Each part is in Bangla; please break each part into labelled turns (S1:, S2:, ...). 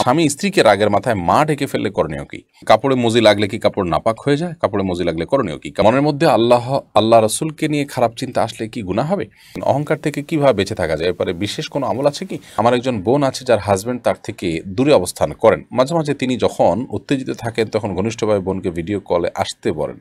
S1: স্বামী স্ত্রীকে রাগের মাথায় মা ঢেকে ফেললে করণীয় কি? কাপড়ে মজি লাগলে কি কাপড় নাপাক হয়ে যায়? কাপড়ে মজি লাগলে করণীয় কি? মনের মধ্যে আল্লাহ রসুলকে নিয়ে খারাপ চিন্তা আসলে কি গুনাহ হবে? অহংকার থেকে কিভাবে বেঁচে থাকা যায়? এরপরে বিশেষ কোনো আমল আছে কি? আমার একজন বোন আছে যার হাজবেন্ড তার থেকে দূরে অবস্থান করেন। মাঝে মাঝে তিনি যখন উত্তেজিত থাকেন তখন ঘনিষ্ঠভাবে বোনকে ভিডিও কলে আসতে বলেন।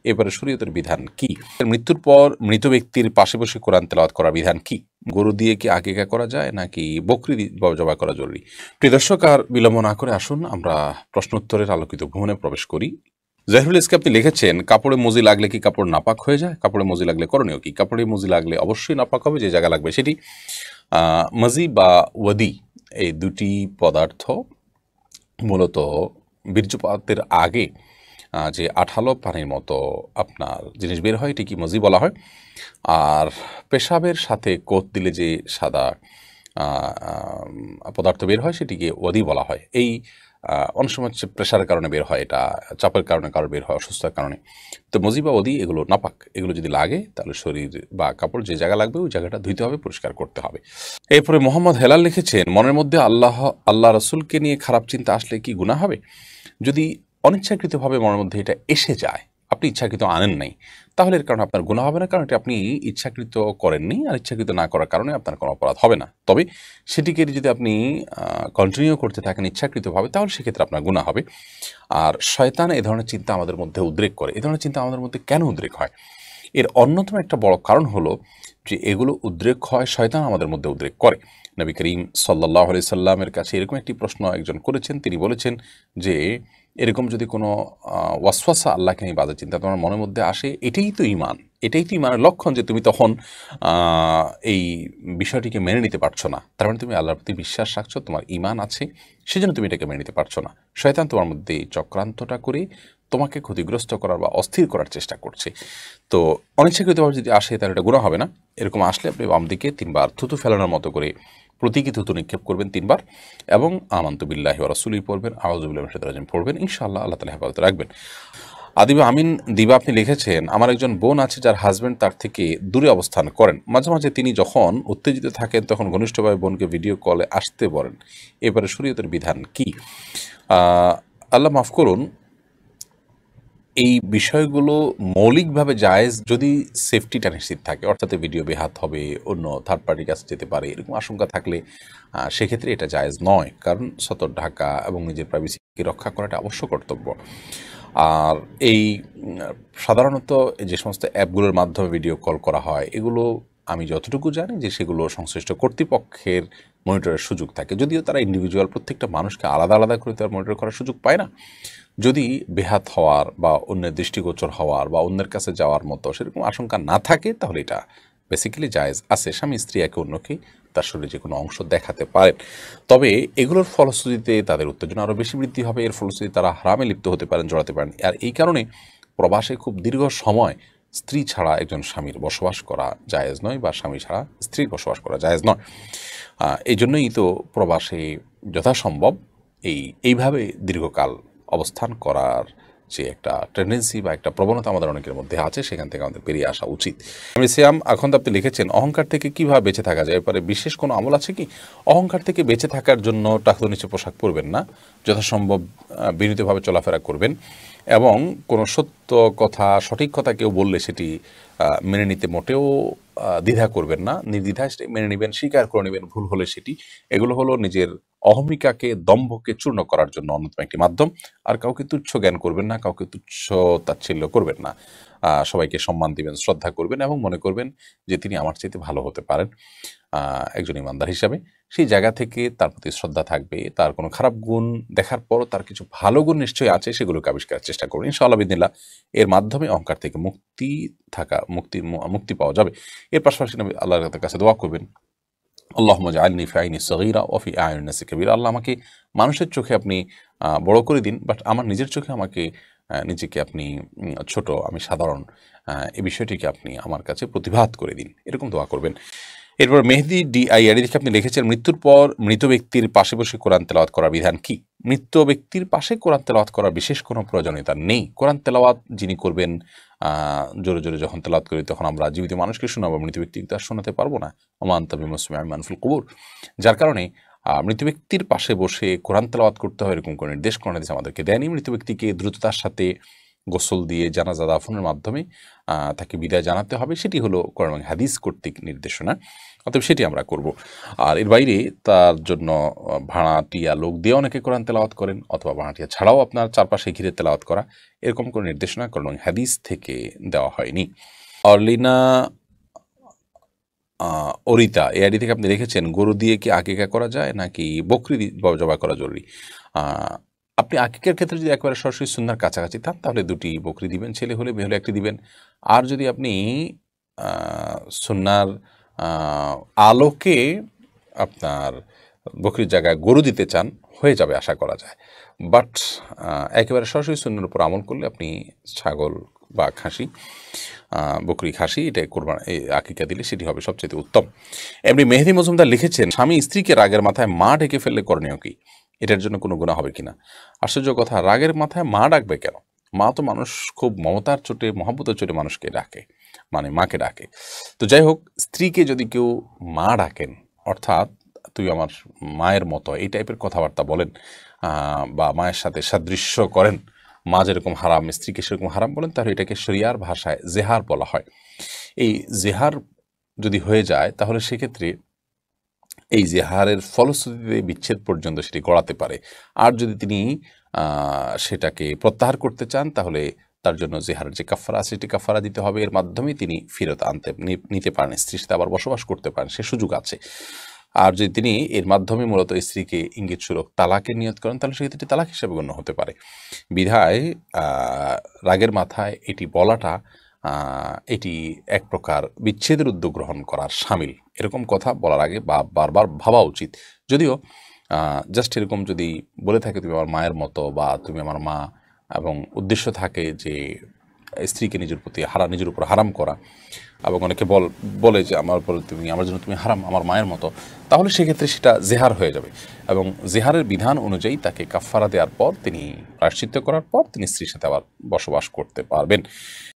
S1: এবারে শরীয়তের বিধান কি? মৃত্যুর পর মৃত ব্যক্তির পাশে বসে কোরআন তেলাওয়াত করার বিধান কি? গরু দিয়ে কি আকিকা করা যায় নাকি বকরি জবাই করা জরুরি? প্রিয় দর্শক, আর বিলম্ব না করে আসুন আমরা প্রশ্নোত্তরের আলোকিত ভ্রমণে প্রবেশ করি। জাহিরুল ইসলাম আপনি লিখেছেন, কাপড়ে মজি লাগলে কি কাপড় নাপাক হয়ে যায়? কাপড়ে মজি লাগলে করণীয় কি? কাপড়ে মজি লাগলে অবশ্যই নাপাক হবে, যে জায়গা লাগবে সেটি। মজি বা ওয়াদি এই দুটি পদার্থ মূলত বীর্যপাতের আগে যে আঠালো পানির মতো আপনার জিনিস বের হয় এটি কি মজি বলা হয়। আর পেশাবের সাথে কোত দিলে যে সাদা পদার্থ বের হয় সেটিকে ওয়াদি বলা হয়। এই অনেক সময় হচ্ছে প্রেশারের কারণে বের হয়, এটা চাপের কারণে কারো বের হয়, অসুস্থতার কারণে। তো মজি বা ওদি এগুলো নাপাক, এগুলো যদি লাগে তাহলে শরীর বা কাপড় যে জায়গা লাগবে ওই জায়গাটা ধুইতে হবে, পরিষ্কার করতে হবে। এরপরে মোহাম্মদ হেলাল লিখেছেন, মনের মধ্যে আল্লাহ রসুলকে নিয়ে খারাপ চিন্তা আসলে কি গুনাহ হবে? যদি অনিচ্ছাকৃতভাবে মনের মধ্যে এটা এসে যায়, আপনি ইচ্ছাকৃত আনেন নাই, তাহলে এর কারণে আপনার গুনাহ হবে না, কারণ এটা আপনি ইচ্ছাকৃত করেননি, আর ইচ্ছাকৃত না করার কারণে আপনার কোনো অপরাধ হবে না। তবে সেটিকে যদি আপনি কন্টিনিউ করতে থাকেন ইচ্ছাকৃতভাবে, তাহলে সেক্ষেত্রে আপনার গুনাহ হবে। আর শয়তান এ ধরনের চিন্তা আমাদের মধ্যে উদ্রেক করে। এ ধরনের চিন্তা আমাদের মধ্যে কেন উদ্রেক হয়? এর অন্যতম একটা বড় কারণ হলো যে এগুলো উদ্রেক হয়, শয়তান আমাদের মধ্যে উদ্রেক করে। নবী করিম সাল্লাল্লাহু আলাইহি সাল্লামের কাছে এরকম একটি প্রশ্ন একজন করেছেন। তিনি বলেছেন যে এরকম যদি কোনো ওয়াসওয়াসা আল্লাহকে নিয়ে বাজে চিন্তা তোমার মনের মধ্যে আসে, এটাই তো ঈমান, এটাই তো ঈমানের লক্ষণ যে তুমি তখন এই বিষয়টিকে মেনে নিতে পারছো না। তার মানে তুমি আল্লাহর প্রতি বিশ্বাস রাখছো, তোমার ঈমান আছে, সেজন্য তুমি এটাকে মেনে নিতে পারছো না। শয়তান তোমার মধ্যে এই চক্রান্তটা করে তোমাকে ক্ষতিগ্রস্ত করার বা অস্থির করার চেষ্টা করছে। তো অনিচ্ছাকৃতভাবে যদি আসে তাহলে এটা গুনাহ হবে না। এরকম আসলে আপনি বাম দিকে ৩ বার থুতু ফেলানোর মতো করে প্রতীকী থুতু নিক্ষেপ করবেন ৩ বার, এবং আমানতু বিল্লাহি ওয়া রাসূলিহি পড়বেন, আউযু বিল্লাহি মিনাশ শাইতানির রাজিম পড়বেন। ইনশাআল্লাহ আল্লাহ তাআলা হেফাজতে রাখবেন। আদিবা আমিন দিবা আপনি লিখেছেন, আমার একজন বোন আছে যার হাজবেন্ড তার থেকে দূরে অবস্থান করেন। মাঝে মাঝে তিনি যখন উত্তেজিত থাকেন তখন ঘনিষ্ঠভাবে বোনকে ভিডিও কলে আসতে বলেন। এবারে শরীয়তের বিধান কি? আল্লাহ মাফ করুন, এই বিষয়গুলো মৌলিকভাবে জায়েজ যদি সেফটিটা নিশ্চিত থাকে, অর্থাৎ ভিডিও বেহাত হবে, অন্য থার্ড পার্টির কাছে যেতে পারে, এরকম আশঙ্কা থাকলে সেক্ষেত্রে এটা জায়েজ নয়, কারণ সতর ঢাকা এবং নিজের প্রাইভেসিকে রক্ষা করাটা অবশ্য কর্তব্য। আর এই সাধারণত যে সমস্ত অ্যাপগুলোর মাধ্যমে ভিডিও কল করা হয়, এগুলো আমি যতটুকু জানি যে সেগুলো সংশ্লিষ্ট কর্তৃপক্ষের মনিটরের সুযোগ থাকে, যদিও তারা ইন্ডিভিজুয়াল প্রত্যেকটা মানুষকে আলাদা আলাদা করে তার মনিটর করার সুযোগ পায় না। যদি বেহাত হওয়ার বা অন্যের দৃষ্টিগোচর হওয়ার বা অন্যের কাছে যাওয়ার মতো সেরকম আশঙ্কা না থাকে, তাহলে এটা বেসিক্যালি জায়েজ আছে। স্বামী স্ত্রী একে অন্যকে তার শরীরে যে কোনো অংশ দেখাতে পারেন, তবে এগুলোর ফলশ্রুতিতে তাদের উত্তেজনা আরও বেশি বৃদ্ধি হবে, এর ফলশ্রুতিতে তারা হারামে লিপ্ত হতে পারেন, জড়াতে পারেন। আর এই কারণে প্রবাসে খুব দীর্ঘ সময় স্ত্রী ছাড়া একজন স্বামীর বসবাস করা জায়েজ নয়, বা স্বামী ছাড়া স্ত্রীর বসবাস করা জায়েজ নয়। এই জন্যই তো প্রবাসে যথাসম্ভব এইভাবে দীর্ঘকাল অবস্থান করার যে একটা টেন্ডেন্সি বা একটা প্রবণতা আমাদের অনেকের মধ্যে আছে, সেখান থেকে আমাদের বেরিয়ে আসা উচিত। আমি সিয়াম এখন আপনি লিখেছেন, অহংকার থেকে কিভাবে বেঁচে থাকা যায়? এরপরে বিশেষ কোনো আমল আছে কি? অহংকার থেকে বেঁচে থাকার জন্য টাকলু নিচে পোশাক পরবেন না, যথাসম্ভব বিনীতভাবে চলাফেরা করবেন, এবং কোনো সত্য কথা সঠিক কথা কেউ বললে সেটি মেনে নিতে মোটেও দ্বিধা করবেন না, নির্দ্বিধায় সেটি মেনে নেবেন, স্বীকার করে নেবেন ভুল হলে সেটি। এগুলো হলো নিজের অহমিকাকে, দম্ভকে চূর্ণ করার জন্য অন্যতম একটি মাধ্যম। আর কাউকে তুচ্ছ জ্ঞান করবেন না, কাউকে তুচ্ছ তাচ্ছিল্য করবেন না, সবাইকে সম্মান দিবেন, শ্রদ্ধা করবেন, এবং মনে করবেন যে তিনি আমার চাইতে ভালো হতে পারেন একজন ইমানদার হিসাবে। সেই জায়গা থেকে তার প্রতি শ্রদ্ধা থাকবে। তার কোনো খারাপ গুণ দেখার পরও তার কিছু ভালো গুণ নিশ্চয়ই আছে, সেগুলোকে আবিষ্কারের চেষ্টা করুন। ইনশাআল্লাহ বিদিনিল্লাহ এর মাধ্যমে অহংকার থেকে মুক্তি পাওয়া যাবে। এর পাশাপাশি নবী আল্লাহর কাছে দোয়া করবেন, আল্লাহুম্মা জাআলনি ফি আইনি সগীরা ওয়া ফি আয়ুনিন নাসি কাবীরা। আল্লাহ আমাকে মানুষের চোখে আপনি বড় করে দিন, বাট আমার নিজের চোখে আমাকে নিজেকে আপনি ছোট, আমি সাধারণ, এই বিষয়টিকে আপনি আমার কাছে প্রতিভাত করে দিন। এরকম দোয়া করবেন। এরপর মেহেদি DIAD দেখে আপনি লিখেছেন, মৃত্যুর পর মৃত ব্যক্তির পাশে বসে কোরআন তেলাওয়াত করার বিধান কি? মৃত ব্যক্তির পাশে কোরআন তেলাওয়াত করার বিশেষ কোনো প্রয়োজনীয়তা নেই। কোরআন তেলাওয়াত যিনি করবেন, জোরে জোরে যখন তেলাওয়াত করি তখন আমরা জীবিত মানুষকে শোনাবো, মৃত ব্যক্তিকে তার শোনাতে পারবো না। ওমা আনতা বিমুসমিইন মান ফিল কুবুর। যার কারণে মৃত ব্যক্তির পাশে বসে কোরআন তেলাওয়াত করতে হবে এরকম কোনো নির্দেশ কোরআন হাদিস আমাদেরকে দেয়নি। মৃত ব্যক্তিকে দ্রুততার সাথে গোসল দিয়ে জানাজা দাফনের মাধ্যমে তাকে বিদায় জানাতে হবে, সেটি হলো কোরআন এবং হাদিস কর্তৃক নির্দেশনা, অতএব সেটি আমরা করব। আর এর বাইরে তার জন্য ভাড়াটিয়া লোক দিয়ে অনেকে কোরআন তেলাওয়াত করেন, অথবা ভাড়াটিয়া ছাড়াও আপনার চারপাশে ঘিরে তেলাওয়াত করা, এরকম কোনো নির্দেশনা কোরআন এবং হাদিস থেকে দেওয়া হয়নি। অর্লিনা অরিতা এই আইডি থেকে আপনি রেখেছেন, গরু দিয়ে কি আকিকা করা যায় নাকি বকরি জবাই করা জরুরি? আপনি আকিকার ক্ষেত্রে যদি একেবারে সরাসরি সুন্নার কাছাকাছি থান তাহলে 2টি বকরি দিবেন, ছেলে হলে মেয়ে হলে 1টি দিবেন। আর যদি আপনি সুন্নার আলোকে আপনার বকরির জায়গায় গরু দিতে চান, হয়ে যাবে আশা করা যায়। বাট একেবারে সরাসরি সুন্নার উপর আমল করলে আপনি ছাগল বা খাসি, বকরি খাসি, এটা কোরবান আকিকা দিলে সেটি হবে সবচেয়ে উত্তম। এমনি মেহেদি মজুমদার লিখেছেন, স্বামী স্ত্রীকে রাগের মাথায় মা ডেকে ফেললে করণীয় কি, এটার জন্য কোনো গুনাহ হবে কিনা? আশ্চর্য কথা, রাগের মাথায় মা ডাকবে কেন? মা তো মানুষ খুব মমতার চোটে মহব্বতের চোটে মানুষকে ডাকে, মানে মাকে ডাকে। তো যাই হোক, স্ত্রীকে যদি কেউ মা ডাকেন, অর্থাৎ তুই আমার মায়ের মতো, এই টাইপের কথাবার্তা বলেন, বা মায়ের সাথে সাদৃশ্য করেন, মা যেরকম হারাম স্ত্রীকে সেরকম হারাম বলেন, তাহলে এটাকে শরিয়ার ভাষায় জেহার বলা হয়। এই জেহার যদি হয়ে যায় তাহলে সেক্ষেত্রে এই জেহারের ফলশ্রুতিতে বিচ্ছেদ পর্যন্ত সেটি গড়াতে পারে। আর যদি তিনি সেটাকে প্রত্যাহার করতে চান তাহলে তার জন্য জেহারের যে কাফারা আছে সেটি কাফারা দিতে হবে, এর মাধ্যমে তিনি ফেরত নিতে পারেন, স্ত্রীর সাথে আবার বসবাস করতে পারেন, সে সুযোগ আছে। আর যদি তিনি এর মাধ্যমে মূলত স্ত্রীকে ইঙ্গিতস্বরূপ তালাকের নিয়ত করেন তাহলে সেক্ষেত্রে তালাক হিসেবে গণ্য হতে পারে। বিধায় রাগের মাথায় এটি বলাটা এটি এক প্রকার বিচ্ছেদের উদ্যোগ গ্রহণ করার শামিল, এরকম কথা বলার আগে বা বারবার ভাবা উচিত। যদিও জাস্ট এরকম যদি বলে থাকে তুমি আমার মায়ের মতো বা তুমি আমার মা, এবং উদ্দেশ্য থাকে যে স্ত্রীকে নিজের উপর হারাম করা, এবং অনেকে বলে যে আমার জন্য তুমি হারাম, আমার মায়ের মতো, তাহলে সেক্ষেত্রে সেটা জেহার হয়ে যাবে, এবং জেহারের বিধান অনুযায়ী তাকে কাফারা দেওয়ার পর, তিনি প্রায়শ্চিত্ত করার পর তিনি স্ত্রীর সাথে আবার বসবাস করতে পারবেন।